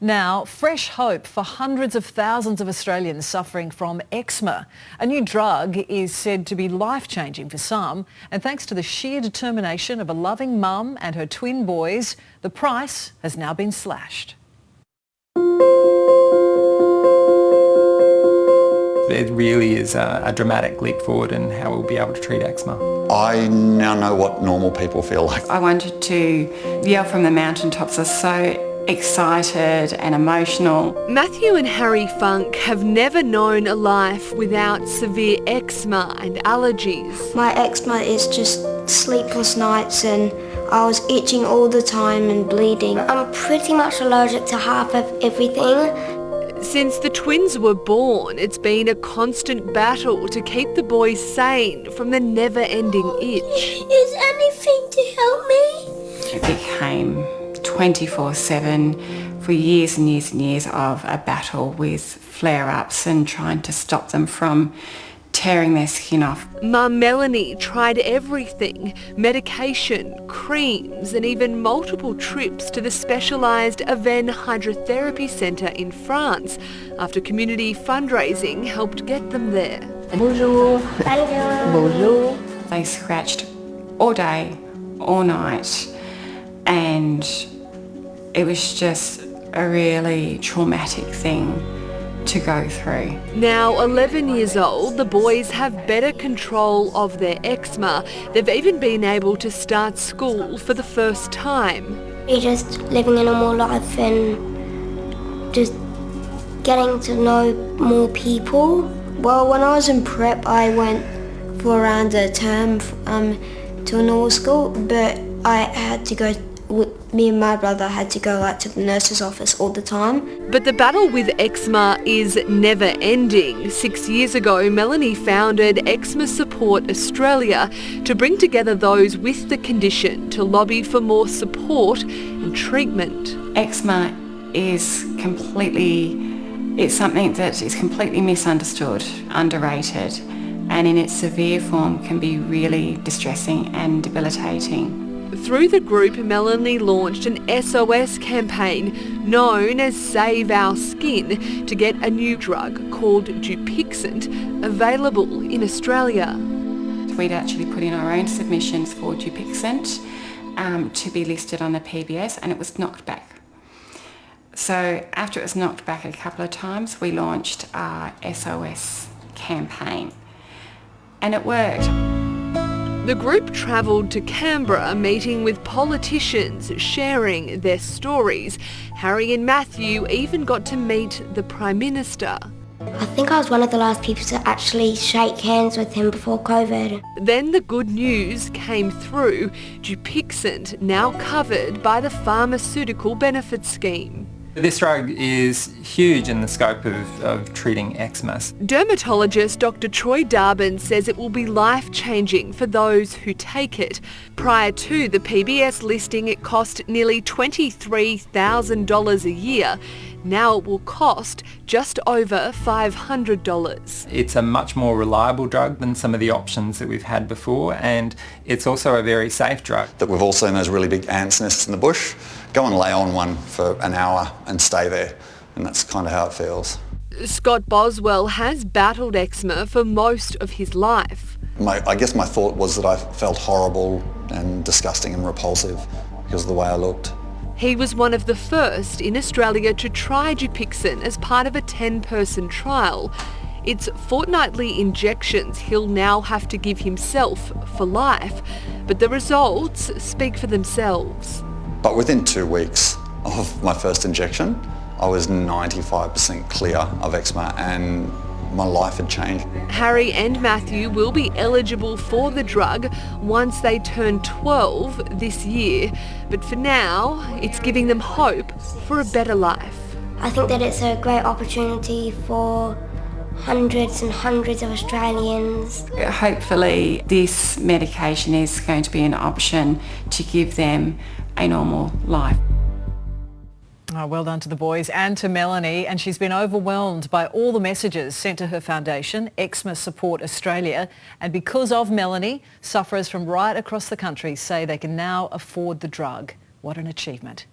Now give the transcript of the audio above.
Now, fresh hope for hundreds of thousands of Australians suffering from eczema. A new drug is said to be life-changing for some, and thanks to the sheer determination of a loving mum and her twin boys, the price has now been slashed. It really is a dramatic leap forward in how we'll be able to treat eczema. I now know what normal people feel like. I wanted to yell from the mountaintops. I was so excited and emotional. Matthew and Harry Funk have never known a life without severe eczema and allergies. My eczema is just sleepless nights and I was itching all the time and bleeding. I'm pretty much allergic to half of everything. Since the twins were born, it's been a constant battle to keep the boys sane from the never-ending itch. Is anything to help me? It became 24/7 for years and years and years of a battle with flare-ups and trying to stop them from tearing their skin off. Mum Melanie tried everything: medication, creams and even multiple trips to the specialised Aven Hydrotherapy Centre in France after community fundraising helped get them there. Bonjour. Bonjour. They scratched all day, all night, and it was just a really traumatic thing to go through. Now 11 years old, the boys have better control of their eczema. They've even been able to start school for the first time. You're just living a normal life and just getting to know more people. Well, when I was in prep, I went for around a term to a normal school, but I had to go, me and my brother had to go to the nurse's office all the time. But the battle with eczema is never ending. 6 years ago, Melanie founded Eczema Support Australia to bring together those with the condition to lobby for more support and treatment. Eczema is it's something that is completely misunderstood, underrated, and in its severe form can be really distressing and debilitating. Through the group, Melanie launched an SOS campaign known as Save Our Skin to get a new drug called Dupixent available in Australia. We'd actually put in our own submissions for Dupixent to be listed on the PBS, and it was knocked back. So after it was knocked back a couple of times, we launched our SOS campaign, and it worked. The group travelled to Canberra, meeting with politicians, sharing their stories. Harry and Matthew even got to meet the Prime Minister. I think I was one of the last people to actually shake hands with him before COVID. Then the good news came through. Dupixent now covered by the Pharmaceutical Benefits Scheme. This drug is huge in the scope of treating eczema. Dermatologist Dr. Troy Darbin says it will be life-changing for those who take it. Prior to the PBS listing, it cost nearly $23,000 a year. Now it will cost just over $500. It's a much more reliable drug than some of the options that we've had before, and it's also a very safe drug. That we've all seen those really big ants nests in the bush. Go and lay on one for an hour and stay there, and that's kind of how it feels. Scott Boswell has battled eczema for most of his life. I guess my thought was that I felt horrible and disgusting and repulsive because of the way I looked. He was one of the first in Australia to try Dupixent as part of a 10-person trial. It's fortnightly injections he'll now have to give himself for life, but the results speak for themselves. But within 2 weeks of my first injection, I was 95% clear of eczema and my life had changed. Harry and Matthew will be eligible for the drug once they turn 12 this year, but for now, it's giving them hope for a better life. I think that it's a great opportunity for hundreds and hundreds of Australians. Hopefully this medication is going to be an option to give them a normal life. Oh, well done to the boys and to Melanie, and she's been overwhelmed by all the messages sent to her foundation, Eczema Support Australia, and because of Melanie, sufferers from right across the country say they can now afford the drug. What an achievement.